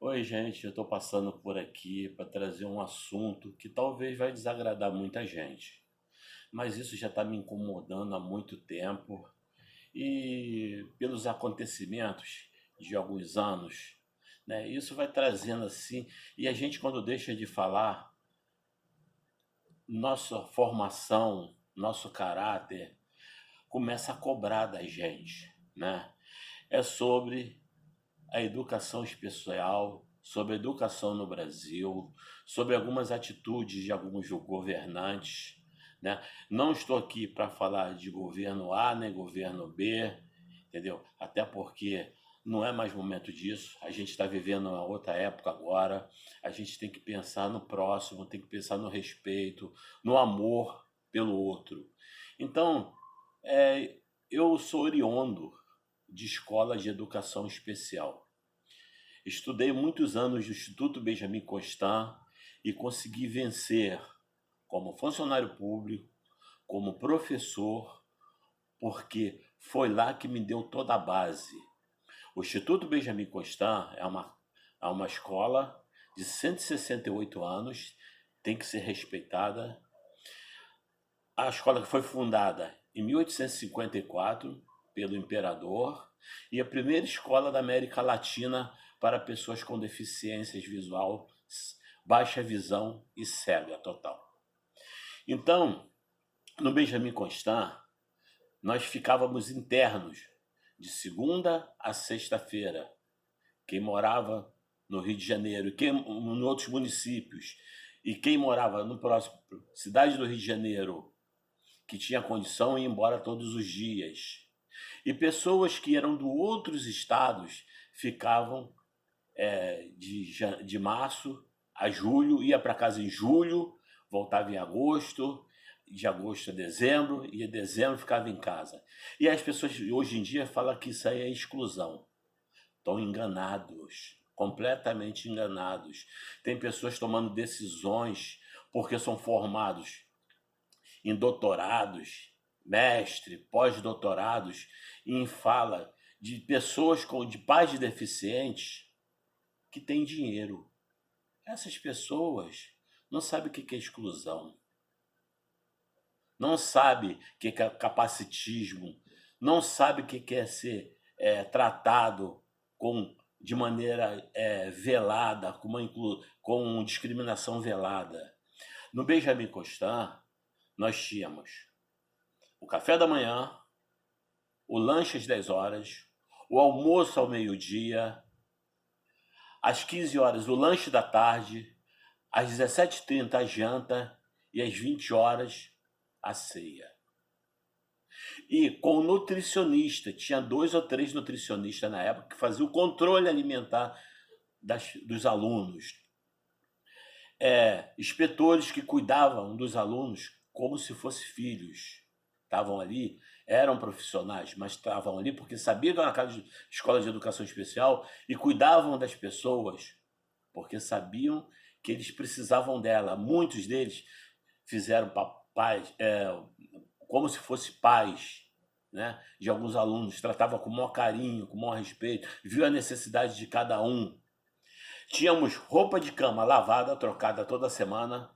Oi, gente, eu estou passando por aqui para trazer um assunto que talvez vai desagradar muita gente, mas isso já está me incomodando há muito tempo e pelos acontecimentos de alguns anos, né? Isso vai trazendo assim, e a gente quando deixa de falar, nossa formação, nosso caráter começa a cobrar da gente, né? É sobre a educação especial, sobre a educação no Brasil, sobre algumas atitudes de alguns governantes, né? Não estou aqui para falar de governo A nem governo B, entendeu? Até porque não é mais momento disso. A gente está vivendo uma outra época agora. A gente tem que pensar no próximo, tem que pensar no respeito, no amor pelo outro. Então, é, eu sou oriundo de escola de educação especial. Estudei muitos anos no Instituto Benjamin Constant e consegui vencer como funcionário público, como professor, porque foi lá que me deu toda a base. O Instituto Benjamin Constant é uma escola de 168 anos, tem que ser respeitada. A escola que foi fundada em 1854 pelo imperador e a primeira escola da América Latina para pessoas com deficiências visual, baixa visão e cega total. Então, no Benjamin Constant, nós ficávamos internos de segunda a sexta-feira. Quem morava no Rio de Janeiro, quem em outros municípios, e quem morava no próximo cidade do Rio de Janeiro, que tinha condição ia embora todos os dias. E pessoas que eram de outros estados ficavam de março a julho, ia para casa em julho, voltava em agosto, de agosto a dezembro, e em dezembro ficava em casa. E as pessoas hoje em dia falam que isso aí é exclusão. Estão enganados, completamente enganados. Tem pessoas tomando decisões porque são formados em doutorados, mestre, pós-doutorados, e em fala de pessoas de pais de deficientes que têm dinheiro. Essas pessoas não sabem o que é exclusão, não sabem o que é capacitismo, não sabem o que é ser tratado de maneira velada, com discriminação velada. No Benjamin Constant, nós tínhamos o café da manhã, o lanche às 10 horas, o almoço ao meio-dia, às 15 horas o lanche da tarde, às 17h30 a janta e às 20 horas a ceia. E com o nutricionista, tinha 2 ou 3 nutricionistas na época que faziam o controle alimentar dos alunos. Inspetores que cuidavam dos alunos como se fossem filhos. Estavam ali, eram profissionais, mas estavam ali porque sabiam que era uma escola de educação especial e cuidavam das pessoas, porque sabiam que eles precisavam dela. Muitos deles fizeram pais, como se fossem pais, né, de alguns alunos, tratava com o maior carinho, com o maior respeito, viu a necessidade de cada um. Tínhamos roupa de cama lavada, trocada toda semana,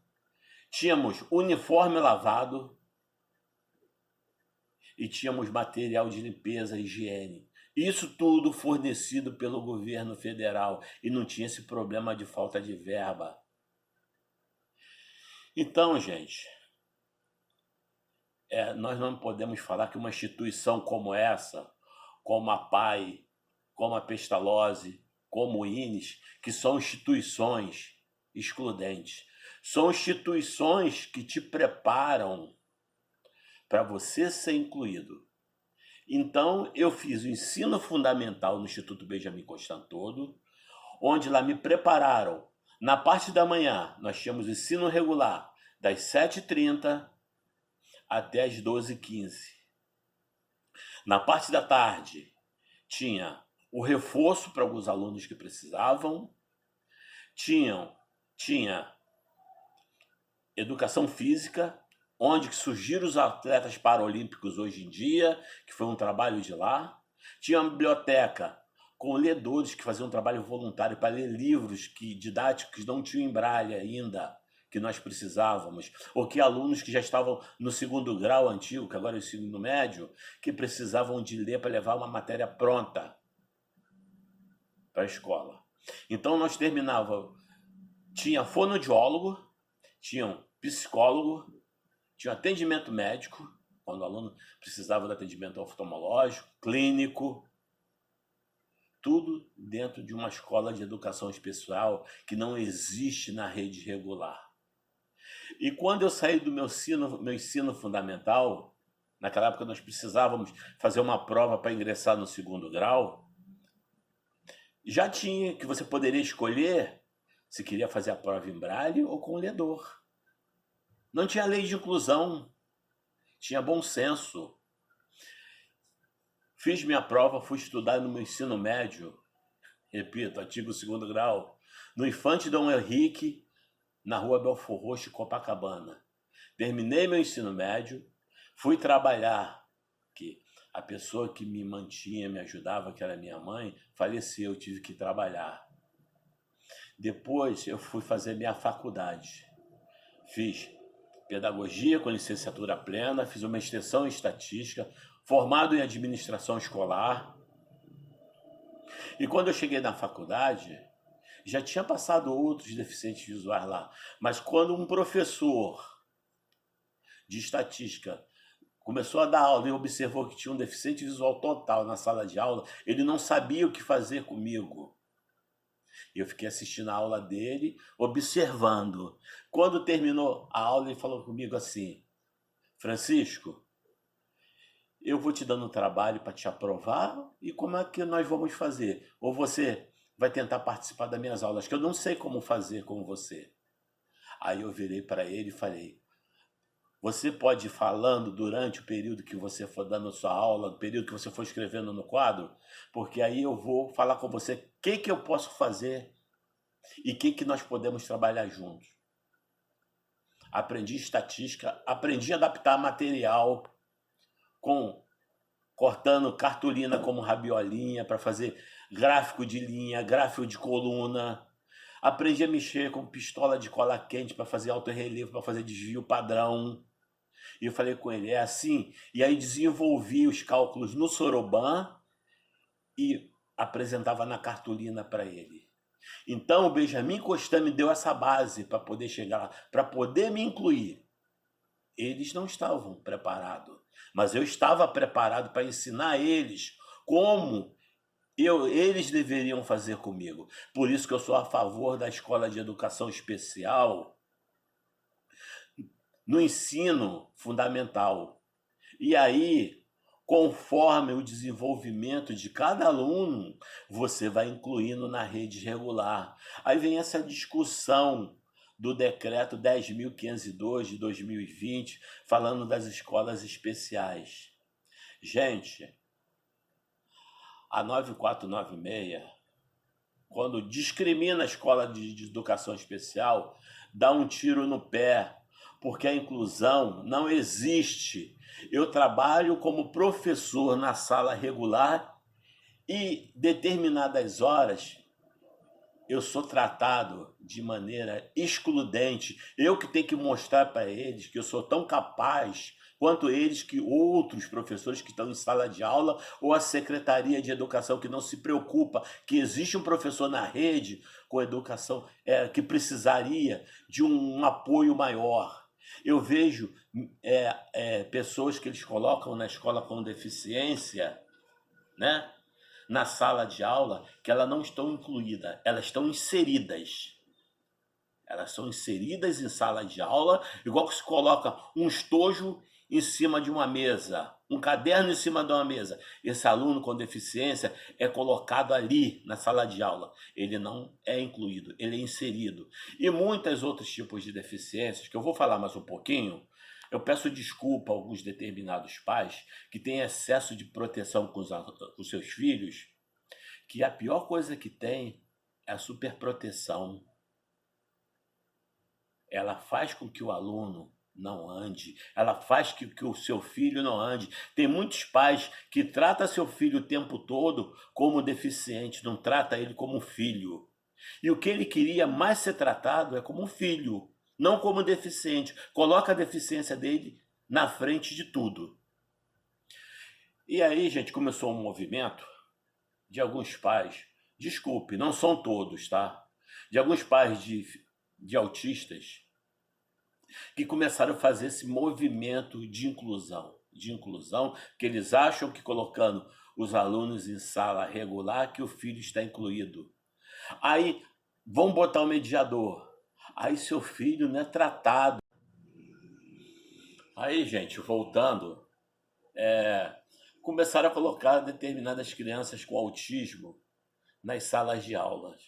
tínhamos uniforme lavado e tínhamos material de limpeza e higiene. Isso tudo fornecido pelo governo federal e não tinha esse problema de falta de verba. Então, gente, nós não podemos falar que uma instituição como essa, como a PAI, como a Pestalozzi, como o INES, que são instituições excludentes. São instituições que te preparam para você ser incluído. Então, eu fiz o ensino fundamental no Instituto Benjamin Constant todo, onde lá me prepararam. Na parte da manhã, nós tínhamos ensino regular, das 7h30 até as 12h15. Na parte da tarde, tinha o reforço para alguns alunos que precisavam, tinha educação física, onde surgiram os atletas paralímpicos hoje em dia, que foi um trabalho de lá. Tinha uma biblioteca com ledores que faziam um trabalho voluntário para ler livros didáticos não tinham em Braille ainda, que nós precisávamos, ou que alunos que já estavam no segundo grau antigo, que agora é o ensino médio, que precisavam de ler para levar uma matéria pronta para a escola. Então nós terminava, tinha fonoaudiólogo, tinha um psicólogo, tinha atendimento médico, quando o aluno precisava de atendimento oftalmológico, clínico, tudo dentro de uma escola de educação especial que não existe na rede regular. E quando eu saí do meu ensino fundamental, naquela época nós precisávamos fazer uma prova para ingressar no segundo grau, já tinha que você poderia escolher se queria fazer a prova em Braille ou com ledor. Não tinha lei de inclusão, tinha bom senso. Fiz minha prova, fui estudar no meu ensino médio, repito, antigo segundo grau, no Infante Dom Henrique, na rua Belfor Roxo, Copacabana. Terminei meu ensino médio, fui trabalhar, que a pessoa que me mantinha, me ajudava, que era minha mãe, faleceu, eu tive que trabalhar. Depois eu fui fazer minha faculdade. Fiz pedagogia com licenciatura plena, fiz uma extensão em estatística, formado em administração escolar. E quando eu cheguei na faculdade, já tinha passado outros deficientes visuais lá, mas quando um professor de estatística começou a dar aula e observou que tinha um deficiente visual total na sala de aula, ele não sabia o que fazer comigo. E eu fiquei assistindo a aula dele, observando. Quando terminou a aula, ele falou comigo assim: Francisco, eu vou te dando trabalho para te aprovar, e como é que nós vamos fazer? Ou você vai tentar participar das minhas aulas, que eu não sei como fazer com você. Aí eu virei para ele e falei: você pode ir falando durante o período que você for dando sua aula, no período que você for escrevendo no quadro, porque aí eu vou falar com você o que eu posso fazer e o que nós podemos trabalhar juntos. Aprendi estatística, aprendi a adaptar material cortando cartolina como rabiolinha para fazer gráfico de linha, gráfico de coluna. Aprendi a mexer com pistola de cola quente para fazer alto-relevo, para fazer desvio padrão. E eu falei com ele, é assim? E aí desenvolvi os cálculos no Soroban e apresentava na cartolina para ele. Então o Benjamin Constant me deu essa base para poder chegar lá, para poder me incluir. Eles não estavam preparados, mas eu estava preparado para ensinar eles como eles deveriam fazer comigo. Por isso que eu sou a favor da escola de educação especial no ensino fundamental. E aí, conforme o desenvolvimento de cada aluno, você vai incluindo na rede regular. Aí vem essa discussão do decreto 10.502 de 2020, falando das escolas especiais. Gente, a 9496, quando discrimina a escola de educação especial, dá um tiro no pé, porque a inclusão não existe. Eu trabalho como professor na sala regular e determinadas horas eu sou tratado de maneira excludente. Eu que tenho que mostrar para eles que eu sou tão capaz quanto eles, que outros professores que estão em sala de aula, ou a Secretaria de Educação que não se preocupa que existe um professor na rede com educação que precisaria de um apoio maior. Eu vejo pessoas que eles colocam na escola com deficiência, né? Na sala de aula, que elas não estão incluídas, elas estão inseridas. Elas são inseridas em sala de aula, igual que se coloca um estojo em cima de uma mesa, um caderno em cima de uma mesa. Esse aluno com deficiência é colocado ali na sala de aula. Ele não é incluído, ele é inserido. E muitos outros tipos de deficiências, que eu vou falar mais um pouquinho. Eu peço desculpa a alguns determinados pais que têm excesso de proteção com os seus filhos, que a pior coisa que tem é a superproteção. Ela faz com que o aluno não ande, ela faz que o seu filho não ande. Tem muitos pais que tratam seu filho o tempo todo como deficiente, não trata ele como um filho. E o que ele queria mais ser tratado é como um filho, não como deficiente. Coloca a deficiência dele na frente de tudo. E aí, gente, começou um movimento de alguns pais, desculpe, não são todos, tá? De alguns pais de autistas que começaram a fazer esse movimento de inclusão, que eles acham que colocando os alunos em sala regular, que o filho está incluído. Aí vão botar o mediador. Aí seu filho não é tratado. Aí, gente, voltando, começaram a colocar determinadas crianças com autismo nas salas de aulas.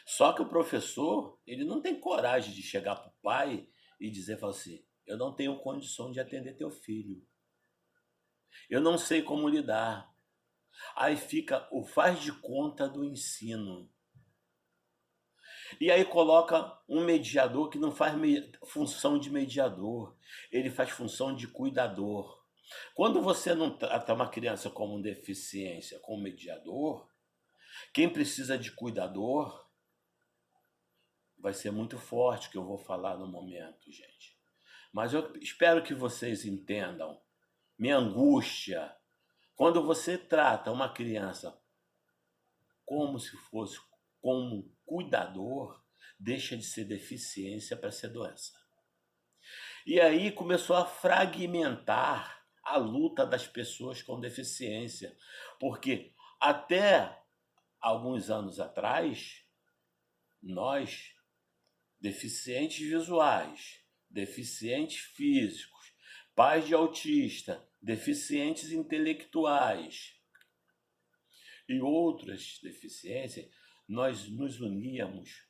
Só que o professor, ele não tem coragem de chegar para o pai e dizer, fala assim, eu não tenho condição de atender teu filho. Eu não sei como lidar. Aí fica o faz de conta do ensino. E aí coloca um mediador que não faz função de mediador, ele faz função de cuidador. Quando você não trata uma criança como um deficiência, como mediador, quem precisa de cuidador vai ser muito forte o que eu vou falar no momento, gente. Mas eu espero que vocês entendam minha angústia. Quando você trata uma criança como se fosse como cuidador, deixa de ser deficiência para ser doença. E aí começou a fragmentar a luta das pessoas com deficiência, porque até alguns anos atrás, nós, deficientes visuais, deficientes físicos, pais de autista, deficientes intelectuais e outras deficiências, nós nos uníamos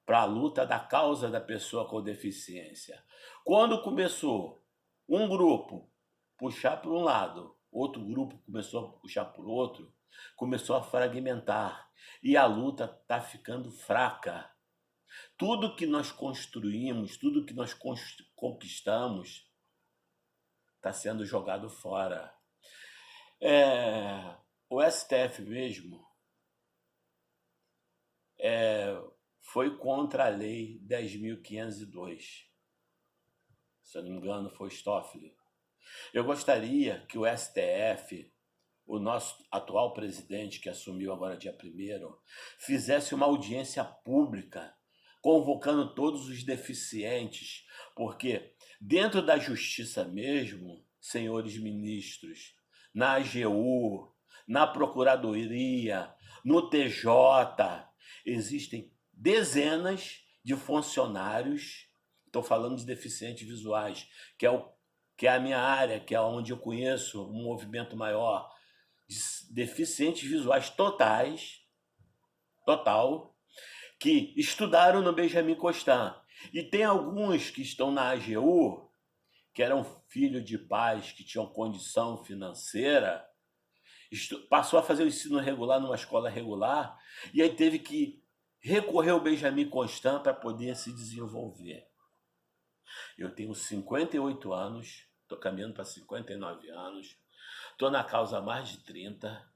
para a luta da causa da pessoa com deficiência. Quando começou um grupo puxar para um lado, outro grupo começou a puxar para o outro, começou a fragmentar e a luta está ficando fraca. Tudo que nós construímos, tudo que nós conquistamos está sendo jogado fora. O STF mesmo foi contra a lei 10.502. Se eu não me engano, foi Stoffel. Eu gostaria que o STF, o nosso atual presidente, que assumiu agora dia 1º, fizesse uma audiência pública, convocando todos os deficientes, porque dentro da justiça mesmo, senhores ministros, na AGU, na Procuradoria, no TJ, existem dezenas de funcionários, estou falando de deficientes visuais, que é a minha área, que é onde eu conheço um movimento maior de deficientes visuais total, que estudaram no Benjamin Constant. E tem alguns que estão na AGU, que eram filhos de pais que tinham condição financeira, passou a fazer o ensino regular numa escola regular, e aí teve que recorrer ao Benjamin Constant para poder se desenvolver. Eu tenho 58 anos, estou caminhando para 59 anos, estou na causa há mais de 30,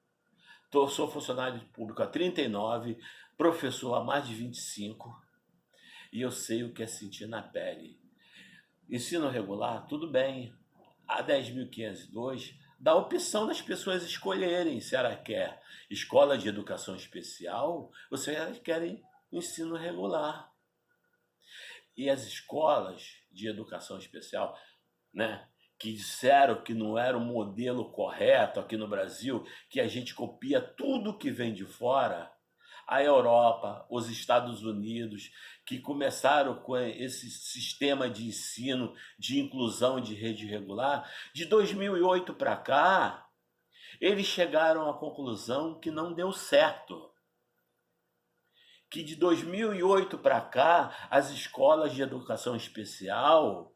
sou funcionário público há 39, professor há mais de 25, e eu sei o que é sentir na pele. Ensino regular, tudo bem. A 10.502 dá a opção das pessoas escolherem se ela quer escola de educação especial ou se elas querem ensino regular. E as escolas de educação especial, né, que disseram que não era o modelo correto aqui no Brasil, que a gente copia tudo que vem de fora, a Europa, os Estados Unidos, que começaram com esse sistema de ensino, de inclusão de rede regular, de 2008 para cá, eles chegaram à conclusão que não deu certo. Que de 2008 para cá, as escolas de educação especial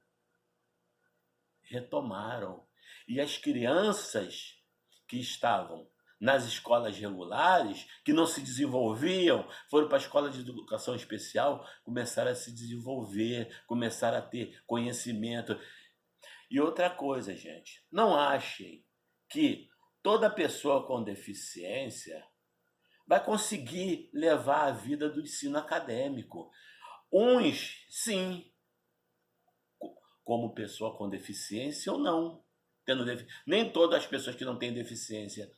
retomaram. E as crianças que estavam nas escolas regulares, que não se desenvolviam, foram para a escola de educação especial, começaram a se desenvolver, começaram a ter conhecimento. E outra coisa, gente, não achem que toda pessoa com deficiência vai conseguir levar a vida do ensino acadêmico. Uns, sim, como pessoa com deficiência ou não. Nem todas as pessoas que não têm deficiência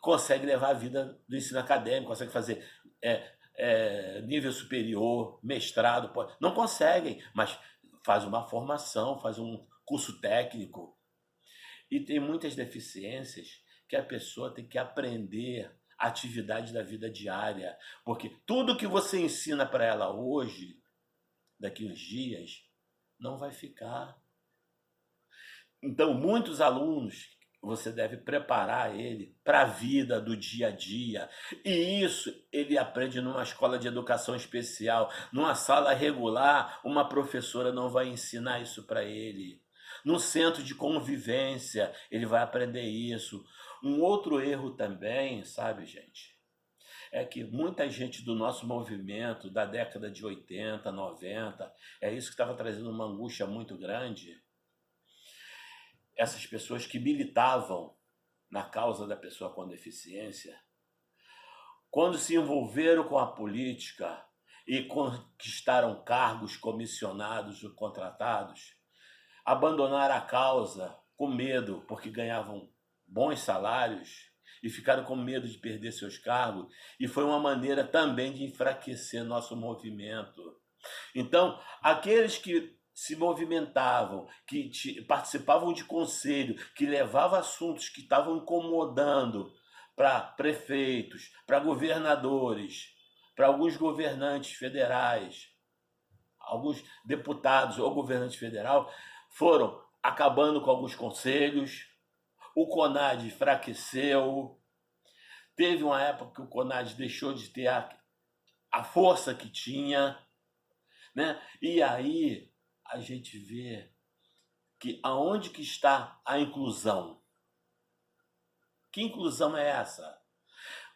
conseguem levar a vida do ensino acadêmico, conseguem fazer nível superior, mestrado, não conseguem, mas faz uma formação, faz um curso técnico. E tem muitas deficiências que a pessoa tem que aprender a atividade da vida diária, porque tudo que você ensina para ela hoje, daqui uns dias, não vai ficar. Então, muitos alunos, você deve preparar ele para a vida do dia a dia. E isso ele aprende numa escola de educação especial. Numa sala regular, uma professora não vai ensinar isso para ele. No centro de convivência, ele vai aprender isso. Um outro erro também, sabe, gente, é que muita gente do nosso movimento da década de 80, 90, é isso que estava trazendo uma angústia muito grande. Essas pessoas que militavam na causa da pessoa com deficiência, quando se envolveram com a política e conquistaram cargos comissionados ou contratados, abandonaram a causa com medo, porque ganhavam bons salários e ficaram com medo de perder seus cargos, e foi uma maneira também de enfraquecer nosso movimento. Então, aqueles que se movimentavam, que participavam de conselho, que levavam assuntos que estavam incomodando para prefeitos, para governadores, para alguns governantes federais, alguns deputados ou governantes federal, foram acabando com alguns conselhos. O CONAD enfraqueceu. Teve uma época que o CONAD deixou de ter a força que tinha, né? E aí a gente vê que aonde que está a inclusão? Que inclusão é essa?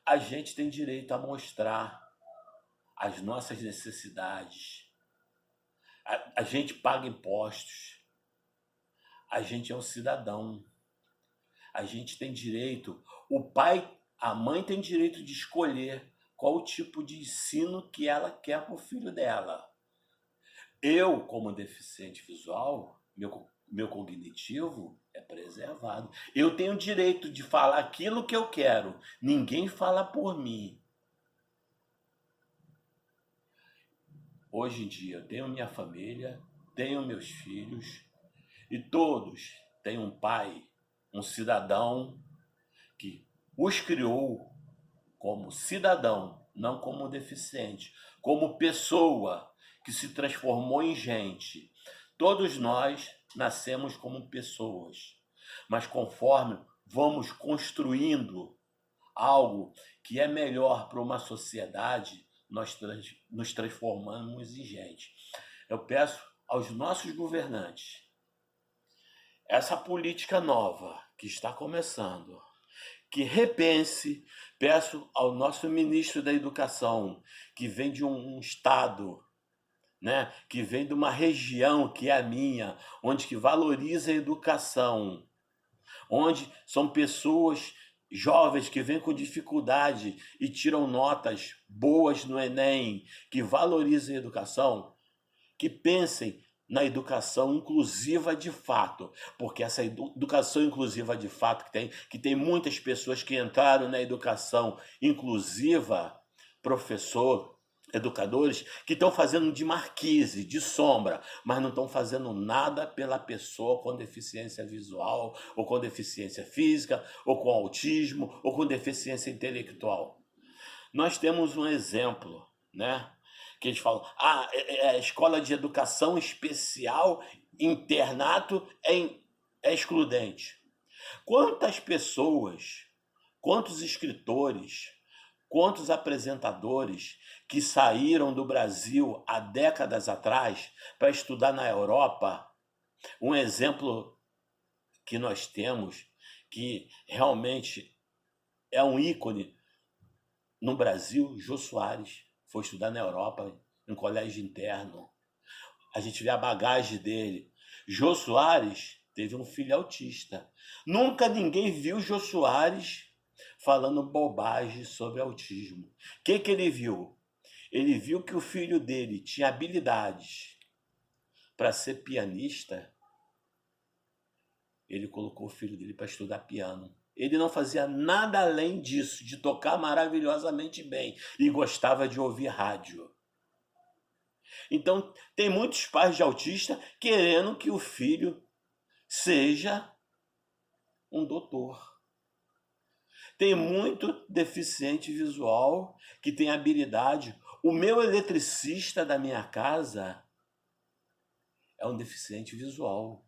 A gente tem direito a mostrar as nossas necessidades. A gente paga impostos. A gente é um cidadão. A gente tem direito. O pai, a mãe tem direito de escolher qual o tipo de ensino que ela quer para o filho dela. Eu, como deficiente visual, meu cognitivo é preservado. Eu tenho o direito de falar aquilo que eu quero. Ninguém fala por mim. Hoje em dia, eu tenho minha família, tenho meus filhos, e todos têm um pai, um cidadão que os criou como cidadão, não como deficiente, como pessoa que se transformou em gente. Todos nós nascemos como pessoas, mas conforme vamos construindo algo que é melhor para uma sociedade, nós nos transformamos em gente. Eu peço aos nossos governantes, essa política nova que está começando, que repense. Peço ao nosso ministro da Educação, que vem de um estado, né, que vem de uma região que é a minha, onde que valoriza a educação, onde são pessoas jovens que vêm com dificuldade e tiram notas boas no Enem, que valorizem a educação, que pensem na educação inclusiva de fato, porque essa educação inclusiva de fato que tem muitas pessoas que entraram na educação inclusiva, professor, educadores, que estão fazendo de marquise, de sombra, mas não estão fazendo nada pela pessoa com deficiência visual, ou com deficiência física, ou com autismo, ou com deficiência intelectual. Nós temos um exemplo, né? Que eles falam, a escola de educação especial, internato é excludente. Quantas pessoas, quantos escritores, quantos apresentadores que saíram do Brasil há décadas atrás para estudar na Europa? Um exemplo que nós temos que realmente é um ícone no Brasil. Jô Soares foi estudar na Europa, em colégio interno. A gente vê a bagagem dele. Jô Soares teve um filho autista. Nunca ninguém viu Jô Soares falando bobagem sobre autismo. O que ele viu? Ele viu que o filho dele tinha habilidades para ser pianista. Ele colocou o filho dele para estudar piano. Ele não fazia nada além disso, de tocar maravilhosamente bem, e gostava de ouvir rádio. Então, tem muitos pais de autista querendo que o filho seja um doutor. Tem muito deficiente visual que tem habilidade. O meu eletricista da minha casa é um deficiente visual.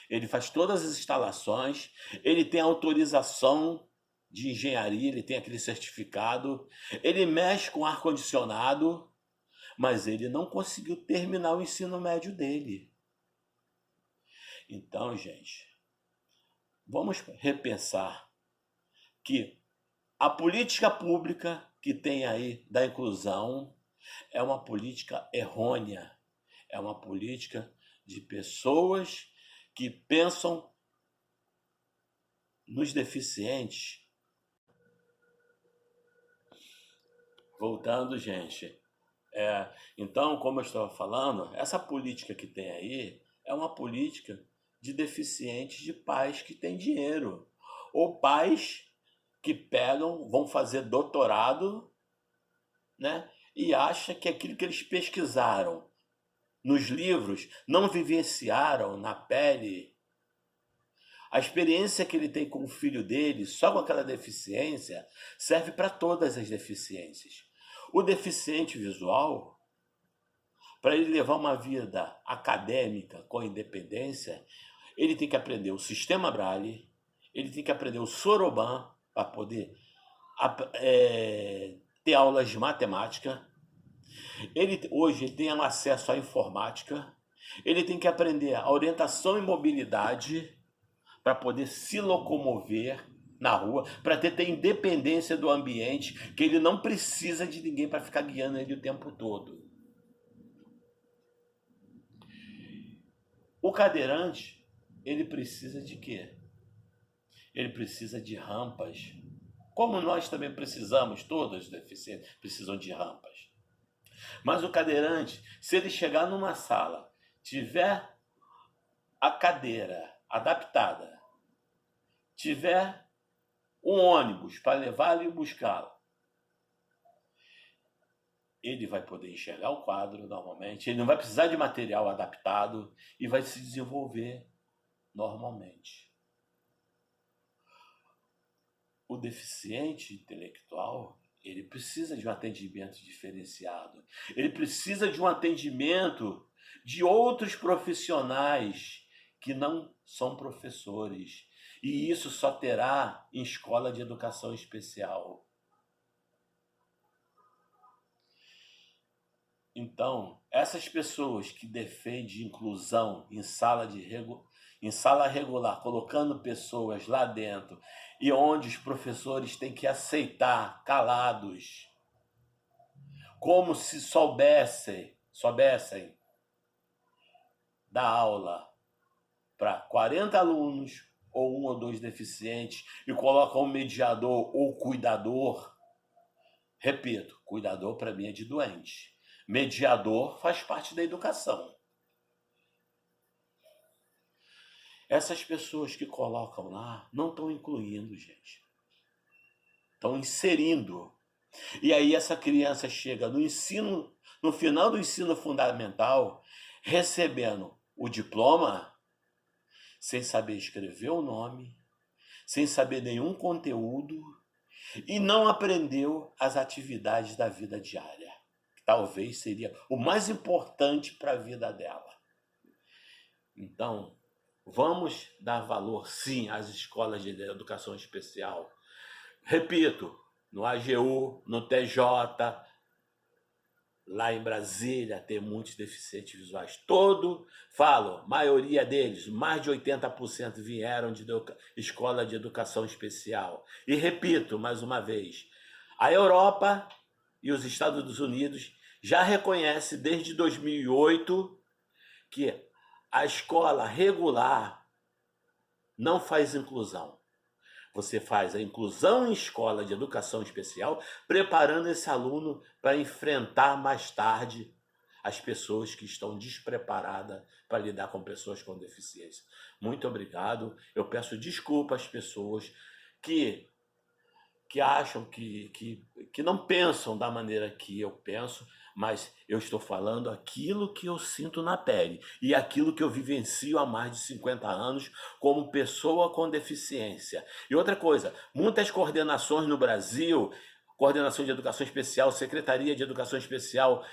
Ele faz todas as instalações, ele tem autorização de engenharia, ele tem aquele certificado, ele mexe com ar-condicionado, mas ele não conseguiu terminar o ensino médio dele. Então, gente, vamos repensar que a política pública que tem aí da inclusão é uma política errônea, é uma política de pessoas que pensam nos deficientes. Voltando, gente. Então, como eu estava falando, essa política que tem aí é uma política de deficientes de pais que têm dinheiro. Ou pais que pegam, vão fazer doutorado, né? E acham que aquilo que eles pesquisaram nos livros não vivenciaram na pele. A experiência que ele tem com o filho dele, só com aquela deficiência, serve para todas as deficiências. O deficiente visual, para ele levar uma vida acadêmica com independência, ele tem que aprender o sistema Braille, ele tem que aprender o Soroban para poder ter aulas de matemática. Hoje ele tem acesso à informática, ele tem que aprender a orientação e mobilidade para poder se locomover na rua, para ter independência do ambiente, que ele não precisa de ninguém para ficar guiando ele o tempo todo. O cadeirante, ele precisa de quê? Ele precisa de rampas. Como nós também precisamos, todos os deficientes precisam de rampas. Mas o cadeirante, se ele chegar numa sala, tiver a cadeira adaptada, tiver um ônibus para levá-lo e buscá-lo, ele vai poder enxergar o quadro normalmente, ele não vai precisar de material adaptado e vai se desenvolver normalmente. O deficiente intelectual, ele precisa de um atendimento diferenciado, ele precisa de um atendimento de outros profissionais que não são professores, e isso só terá em escola de educação especial. Então, essas pessoas que defendem inclusão em sala regular, colocando pessoas lá dentro, e onde os professores têm que aceitar calados, como se soubessem dar aula para 40 alunos, ou 1 ou 2 deficientes, e colocam um mediador ou cuidador. Repito, cuidador para mim é de doente. Mediador faz parte da educação. Essas pessoas que colocam lá não estão incluindo, gente. Estão inserindo. E aí essa criança chega no final do ensino fundamental, recebendo o diploma, sem saber escrever o nome, sem saber nenhum conteúdo, e não aprendeu as atividades da vida diária, que talvez seria o mais importante para a vida dela. Então, vamos dar valor, sim, às escolas de educação especial. Repito, no AGU, no TJ, lá em Brasília tem muitos deficientes visuais. Maioria deles, mais de 80% vieram de escola de educação especial. E repito mais uma vez, a Europa e os Estados Unidos já reconhecem desde 2008 que a escola regular não faz inclusão. Você faz a inclusão em escola de educação especial, preparando esse aluno para enfrentar mais tarde as pessoas que estão despreparadas para lidar com pessoas com deficiência. Muito obrigado. Eu peço desculpa às pessoas que, que acham que não pensam da maneira que eu penso, mas eu estou falando aquilo que eu sinto na pele e aquilo que eu vivencio há mais de 50 anos como pessoa com deficiência. E outra coisa, muitas coordenações no Brasil, coordenação de educação especial, secretaria de educação especial,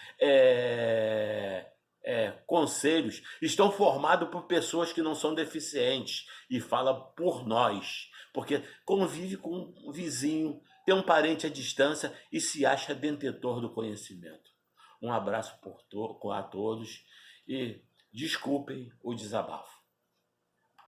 conselhos, estão formados por pessoas que não são deficientes e fala por nós, porque convive com um vizinho, tem um parente à distância e se acha detentor do conhecimento. Um abraço a todos e desculpem o desabafo.